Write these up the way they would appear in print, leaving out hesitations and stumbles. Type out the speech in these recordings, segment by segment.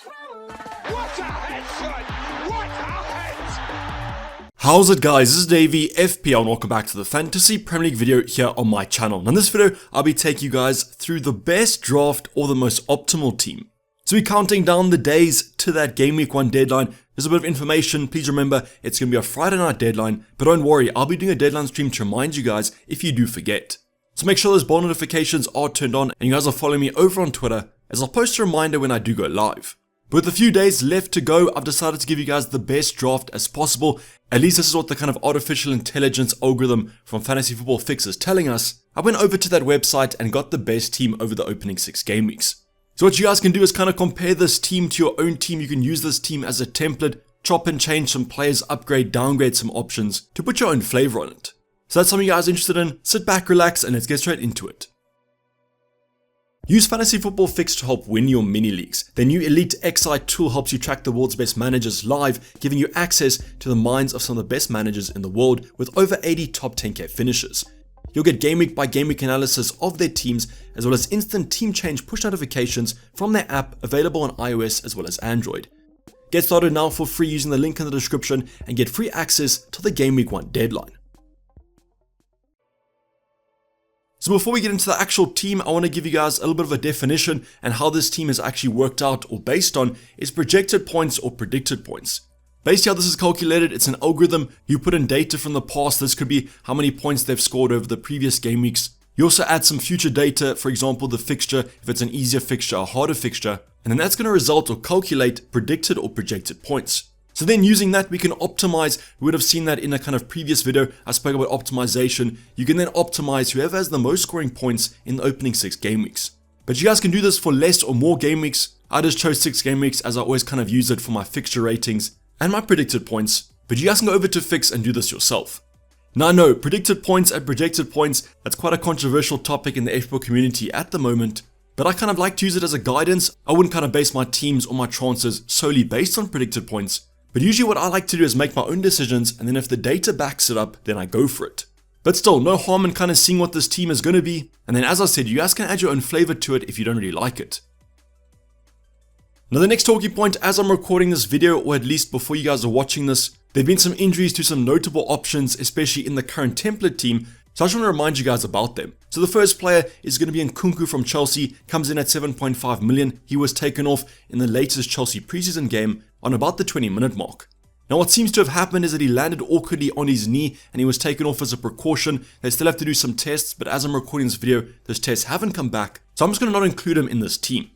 What a headshot! What a head! How's it guys, this is Dayvy, FPL, and welcome back to the Fantasy Premier League video here on my channel. Now in this video, I'll be taking you guys through the best draft or the most optimal team. So we're counting down the days to that Game Week 1 deadline. There's a bit of information, please remember it's going to be a Friday night deadline, but don't worry, I'll be doing a deadline stream to remind you guys if you do forget. So make sure those bell notifications are turned on and you guys are following me over on Twitter as I'll post a reminder when I do go live. But with a few days left to go, I've decided to give you guys the best draft as possible. At least this is what the kind of artificial intelligence algorithm from Fantasy Football Fix is telling us. I went over to that website and got the best team over the opening 6 game weeks. So what you guys can do is kind of compare this team to your own team. You can use this team as a template, chop and change some players, upgrade, downgrade some options to put your own flavor on it. So that's something you guys are interested in. Sit back, relax, and let's get straight into it. Use Fantasy Football Fix to help win your mini leagues. Their new Elite XI tool helps you track the world's best managers live, giving you access to the minds of some of the best managers in the world with over 80 top 10k finishes. You'll get game week by game week analysis of their teams, as well as instant team change push notifications from their app available on iOS as well as Android. Get started now for free using the link in the description and get free access to the Game Week 1 deadline. So before we get into the actual team, I want to give you guys a little bit of a definition and how this team is actually worked out or based on is projected points or predicted points. Basically how this is calculated, it's an algorithm. You put in data from the past. This could be how many points they've scored over the previous game weeks. You also add some future data, for example, the fixture, if it's an easier fixture, a harder fixture, and then that's going to result or calculate predicted or projected points. So then using that, we can optimize. We would have seen that in a kind of previous video. I spoke about optimization. You can then optimize whoever has the most scoring points in the opening 6 game weeks. But you guys can do this for less or more game weeks. I just chose 6 game weeks as I always kind of use it for my fixture ratings and my predicted points. But you guys can go over to Fix and do this yourself. Now I know, predicted points and projected points, that's quite a controversial topic in the FPL community at the moment. But I kind of like to use it as a guidance. I wouldn't kind of base my teams or my transfers solely based on predicted points. But usually what I like to do is make my own decisions, and then if the data backs it up, then I go for it. But still, no harm in kind of seeing what this team is going to be. And then as I said, you guys can add your own flavor to it if you don't really like it. Now the next talking point as I'm recording this video, or at least before you guys are watching this, there have been some injuries to some notable options, especially in the current template team. So I just want to remind you guys about them. So the first player is going to be Nkunku from Chelsea, comes in at 7.5 million. He was taken off in the latest Chelsea preseason game on about the 20-minute mark. Now what seems to have happened is that he landed awkwardly on his knee and he was taken off as a precaution. They still have to do some tests, but as I'm recording this video, those tests haven't come back. So I'm just going to not include him in this team.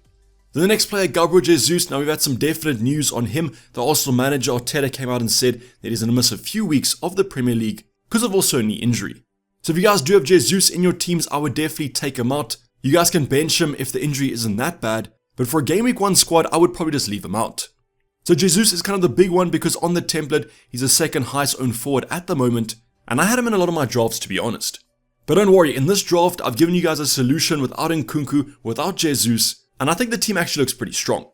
Then the next player, Gabriel Jesus. Now we've had some definite news on him. The Arsenal manager Arteta came out and said that he's going to miss a few weeks of the Premier League because of also a knee injury. So if you guys do have Jesus in your teams, I would definitely take him out. You guys can bench him if the injury isn't that bad, but for a Game Week 1 squad, I would probably just leave him out. So Jesus is kind of the big one because on the template, he's the second highest owned forward at the moment, and I had him in a lot of my drafts to be honest. But don't worry, in this draft, I've given you guys a solution without Nkunku, without Jesus, and I think the team actually looks pretty strong.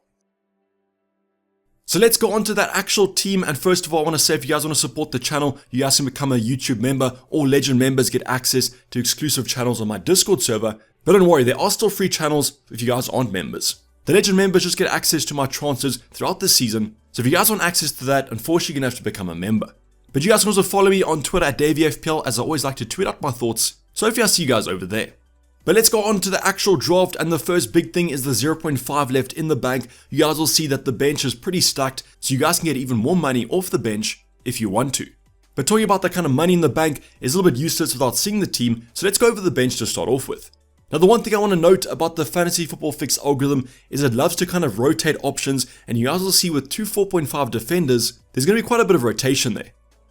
So let's go on to that actual team, and first of all I want to say if you guys want to support the channel, you guys can become a YouTube member. All Legend members get access to exclusive channels on my Discord server, but don't worry, there are still free channels if you guys aren't members. The Legend members just get access to my transfers throughout the season, so if you guys want access to that, unfortunately you're going to have to become a member. But you guys can also follow me on Twitter at DayvyFPL, as I always like to tweet out my thoughts, so hopefully I'll see you guys over there. But let's go on to the actual draft, and the first big thing is the 0.5 left in the bank. You guys will see that the bench is pretty stacked, so you guys can get even more money off the bench if you want to. But talking about that kind of money in the bank is a little bit useless without seeing the team, so let's go over the bench to start off with. Now the one thing I want to note about the Fantasy Football Fix algorithm is it loves to kind of rotate options, and you guys will see with two 4.5 defenders, there's going to be quite a bit of rotation there.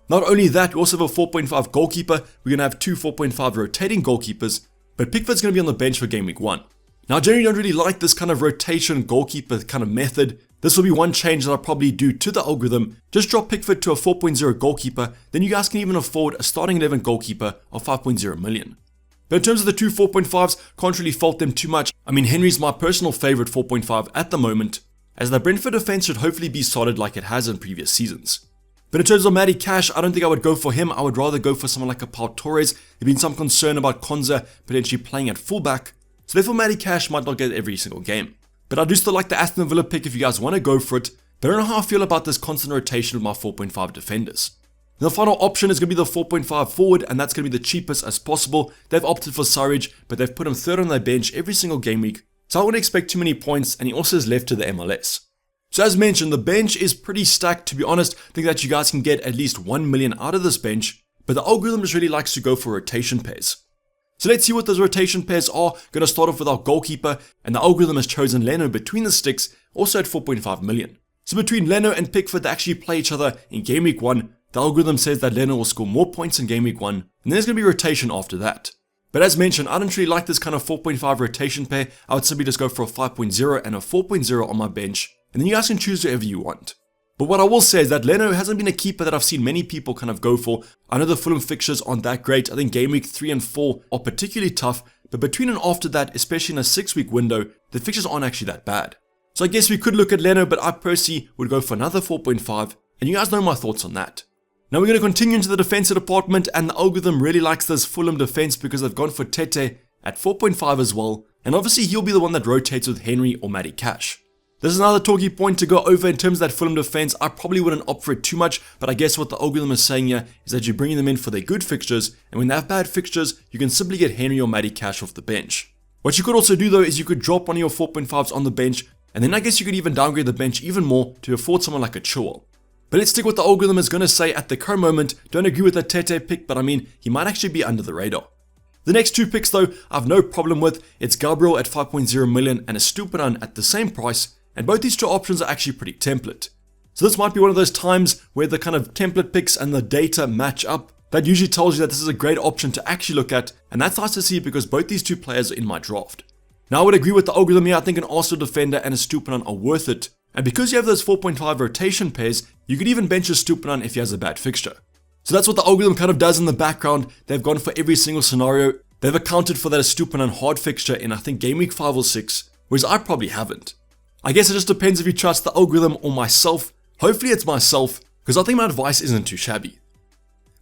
Not only that, we also have a 4.5 goalkeeper. We're going to have two 4.5 rotating goalkeepers, but Pickford's going to be on the bench for Game Week 1. Now I generally don't really like this kind of rotation goalkeeper kind of method. This will be one change that I'll probably do to the algorithm. Just drop Pickford to a 4.0 goalkeeper, then you guys can even afford a starting 11 goalkeeper of 5.0 million. But in terms of the two 4.5s, can't really fault them too much. I mean, Henry's my personal favorite 4.5 at the moment, as the Brentford defense should hopefully be solid like it has in previous seasons. But in terms of Matty Cash, I don't think I would go for him. I would rather go for someone like a Pau Torres. There's been some concern about Konza potentially playing at fullback, so therefore Matty Cash might not get every single game. But I do still like the Aston Villa pick if you guys want to go for it. But I don't know how I feel about this constant rotation with my 4.5 defenders. The final option is going to be the 4.5 forward, and that's going to be the cheapest as possible. They've opted for Surridge, but they've put him third on their bench every single game week, so I wouldn't expect too many points, and he also is left to the MLS. So as mentioned, the bench is pretty stacked. To be honest, I think that you guys can get at least 1 million out of this bench, but the algorithm just really likes to go for rotation pairs. So let's see what those rotation pairs are. Going to start off with our goalkeeper, and the algorithm has chosen Leno between the sticks, also at 4.5 million. So between Leno and Pickford, they actually play each other in game week 1. The algorithm says that Leno will score more points in game week 1, and then there's going to be rotation after that. But as mentioned, I don't really like this kind of 4.5 rotation pair. I would simply just go for a 5.0 and a 4.0 on my bench, and then you guys can choose whoever you want. But what I will say is that Leno hasn't been a keeper that I've seen many people kind of go for. I know the Fulham fixtures aren't that great. I think game week 3 and 4 are particularly tough, but between and after that, especially in a 6-week window, the fixtures aren't actually that bad. So I guess we could look at Leno, but I personally would go for another 4.5, and you guys know my thoughts on that. Now we're going to continue into the defensive department, and the algorithm really likes this Fulham defense because they've gone for Tete at 4.5 as well, and obviously he'll be the one that rotates with Henry or Matty Cash. This is another talking point to go over in terms of that Fulham defense. I probably wouldn't opt for it too much, but I guess what the algorithm is saying here is that you're bringing them in for their good fixtures, and when they have bad fixtures, you can simply get Henry or Matty Cash off the bench. What you could also do though is you could drop one of your 4.5s on the bench, and then I guess you could even downgrade the bench even more to afford someone like a Chilwell. But let's stick with the algorithm is going to say at the current moment. Don't agree with the Tete pick, but I mean, he might actually be under the radar. The next two picks though, I have no problem with. It's Gabriel at 5.0 million and a Stupinan at the same price, and both these two options are actually pretty template. So this might be one of those times where the kind of template picks and the data match up. That usually tells you that this is a great option to actually look at, and that's nice to see because both these two players are in my draft. Now I would agree with the algorithm here. I think an Arsenal defender and a Stupinan are worth it. And because you have those 4.5 rotation pairs, you could even bench a Stupinan if he has a bad fixture. So that's what the algorithm kind of does in the background. They've gone for every single scenario. They've accounted for that a Stupinan hard fixture in I think game week 5 or 6, whereas I probably haven't. I guess it just depends if you trust the algorithm or myself. Hopefully it's myself, because I think my advice isn't too shabby.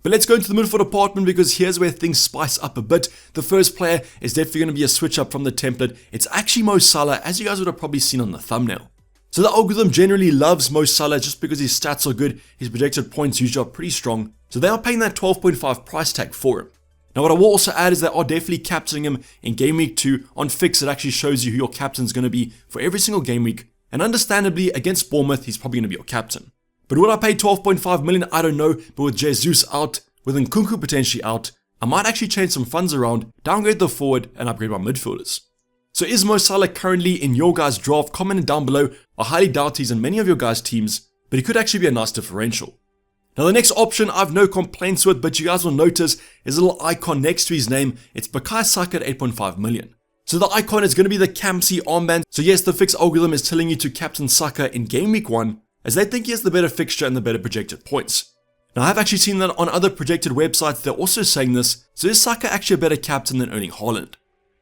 But let's go into the midfield department because here's where things spice up a bit. The first player is definitely going to be a switch up from the template. It's actually Mo Salah, as you guys would have probably seen on the thumbnail. So the algorithm generally loves Mo Salah just because his stats are good, his projected points usually are pretty strong, so they are paying that 12.5 price tag for him. Now what I will also add is they are definitely captaining him in game week 2. On Fix it actually shows you who your captain is going to be for every single game week, and understandably against Bournemouth he's probably going to be your captain. But would I pay 12.5 million? I don't know, but with Jesus out, with Nkunku potentially out, I might actually change some funds around, downgrade the forward, and upgrade my midfielders. So is Mo Salah currently in your guys' draft? Comment it down below. I highly doubt he's in many of your guys' teams, but he could actually be a nice differential. Now the next option I've no complaints with, but you guys will notice is a little icon next to his name. It's Bukayo Saka at 8.5 million. So the icon is going to be the Campsy armband. So yes, the Fix algorithm is telling you to captain Saka in game week 1, as they think he has the better fixture and the better projected points. Now I've actually seen that on other projected websites, they're also saying this. So is Saka actually a better captain than Erling Haaland?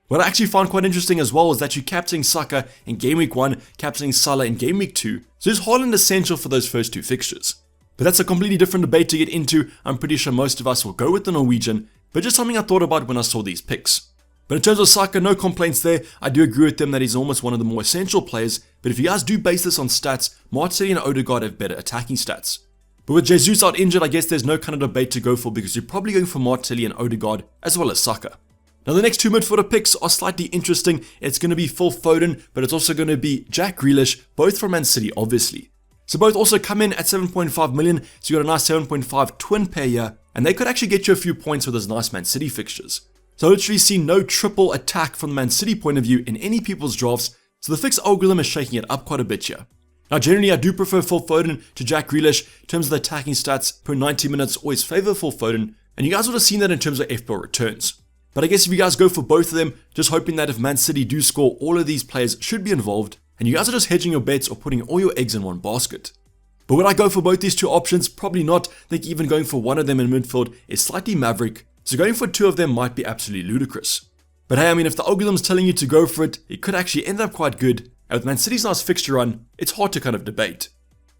What I actually found quite interesting as well is that you're captaining Saka in game week 1, captaining Salah in game week 2. So is Haaland essential for those first two fixtures? But that's a completely different debate to get into. I'm pretty sure most of us will go with the Norwegian, but just something I thought about when I saw these picks. But in terms of Saka, no complaints there. I do agree with them that he's almost one of the more essential players, but if you guys do base this on stats, Martinelli and Odegaard have better attacking stats. But with Jesus out injured, I guess there's no kind of debate to go for because you're probably going for Martinelli and Odegaard as well as Saka. Now the next two midfielder picks are slightly interesting. It's going to be Phil Foden, but it's also going to be Jack Grealish, both from Man City obviously. So both also come in at 7.5 million, so you got a nice 7.5 twin pair here, and they could actually get you a few points with those nice Man City fixtures. So I literally see no triple attack from the Man City point of view in any people's drafts, so the Fix algorithm is shaking it up quite a bit here. Now generally I do prefer Phil Foden to Jack Grealish. In terms of the attacking stats per 90 minutes, always favor Phil Foden, and you guys would have seen that in terms of FPL returns. But I guess if you guys go for both of them, just hoping that if Man City do score, all of these players should be involved, and you guys are just hedging your bets or putting all your eggs in one basket. But would I go for both these two options? Probably not. I think even going for one of them in midfield is slightly maverick, so going for two of them might be absolutely ludicrous. But hey, I mean, if the algorithm's telling you to go for it, it could actually end up quite good, and with Man City's nice fixture run, it's hard to kind of debate.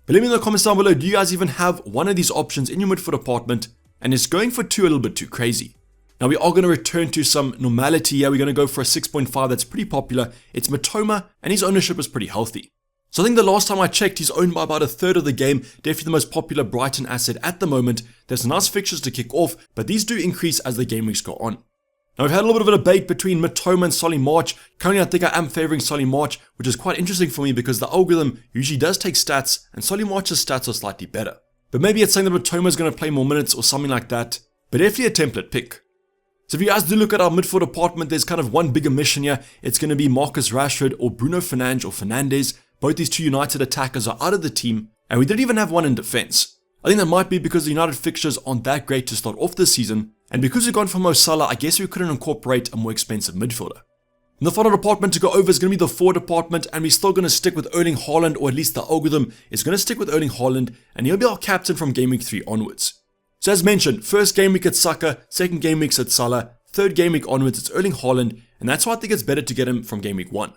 But let me know in the comments down below, do you guys even have one of these options in your midfield department, and is going for two a little bit too crazy? Now we are going to return to some normality here. We're going to go for a 6.5 that's pretty popular. It's Matoma, and his ownership is pretty healthy. So I think the last time I checked, he's owned by about a third of the game, definitely the most popular Brighton asset at the moment. There's some nice fixtures to kick off, but these do increase as the game weeks go on. Now we've had a little bit of a debate between Matoma and Solly March. Currently I think I am favouring Solly March, which is quite interesting for me because the algorithm usually does take stats, and Solly March's stats are slightly better. But maybe it's saying that Matoma is going to play more minutes or something like that, but definitely a template pick. So if you guys do look at our midfield department, there's kind of one big omission here. It's going to be Marcus Rashford or Bruno Fernandes. Both these two United attackers are out of the team, and we didn't even have one in defense. I think that might be because the United fixtures aren't that great to start off this season, and because we've gone for Mo Salah, I guess we couldn't incorporate a more expensive midfielder. And the final department to go over is going to be the forward department, and we're still going to stick with Erling Haaland, or at least the algorithm is going to stick with Erling Haaland, and he'll be our captain from Game Week 3 onwards. So as mentioned, first game week it's Saka, second game week it's Salah, third game week onwards it's Erling Haaland, and that's why I think it's better to get him from game week 1.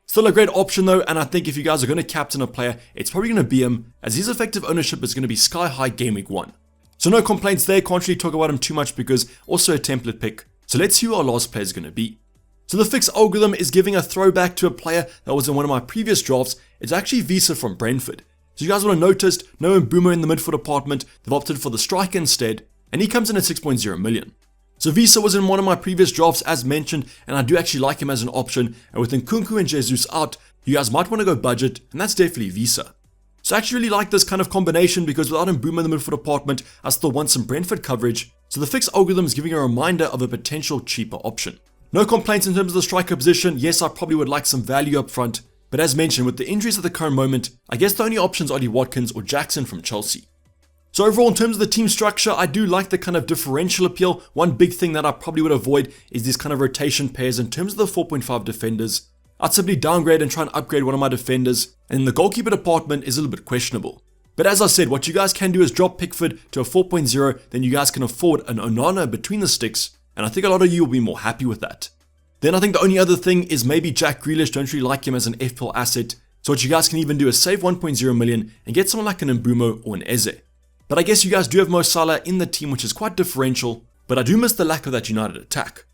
Still a great option though, and I think if you guys are going to captain a player, it's probably going to be him, as his effective ownership is going to be sky high game week 1. So no complaints there, can't really talk about him too much because also a template pick. So let's see who our last player is going to be. So the fix algorithm is giving a throwback to a player that was in one of my previous drafts. It's actually Visa from Brentford. So you guys would have noticed, no Mbeumo in the midfield department, they've opted for the striker instead, and he comes in at 6.0 million. So Visa was in one of my previous drafts as mentioned, and I do actually like him as an option, and with Nkunku and Jesus out, you guys might want to go budget, and that's definitely Visa. So I actually really like this kind of combination because without Mbeumo in the midfield department, I still want some Brentford coverage, so the fix algorithm is giving a reminder of a potential cheaper option. No complaints in terms of the striker position. Yes, I probably would like some value up front, but as mentioned, with the injuries at the current moment, I guess the only options are Ollie Watkins or Jackson from Chelsea. So overall, in terms of the team structure, I do like the kind of differential appeal. One big thing that I probably would avoid is these kind of rotation pairs in terms of the 4.5 defenders. I'd simply downgrade and try and upgrade one of my defenders, and the goalkeeper department is a little bit questionable. But as I said, what you guys can do is drop Pickford to a 4.0, then you guys can afford an Onana between the sticks, and I think a lot of you will be more happy with that. Then I think the only other thing is maybe Jack Grealish. Don't really like him as an FPL asset, so what you guys can even do is save 1.0 million and get someone like an Mbeumo or an Eze. But I guess you guys do have Mo Salah in the team, which is quite differential, but I do miss the lack of that United attack.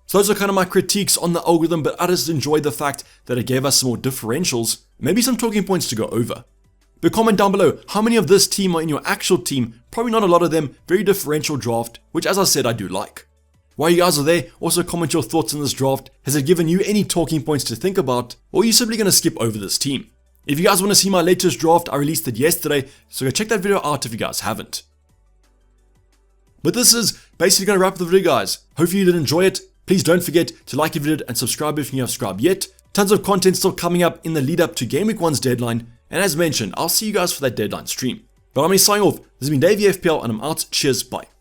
So those are kind of my critiques on the algorithm, but I just enjoyed the fact that it gave us some more differentials, maybe some talking points to go over. But comment down below, how many of this team are in your actual team? Probably not a lot of them, very differential draft, which as I said, I do like. While you guys are there, also comment your thoughts on this draft. Has it given you any talking points to think about, or are you simply going to skip over this team? If you guys want to see my latest draft, I released it yesterday, so go check that video out if you guys haven't. But this is basically going to wrap up the video, guys. Hopefully you did enjoy it. Please don't forget to like the video and subscribe if you haven't subscribed yet. Tons of content still coming up in the lead up to Game Week 1's deadline, and as mentioned, I'll see you guys for that deadline stream. But I'm signing off. This has been Dayvy FPL, and I'm out. Cheers, bye.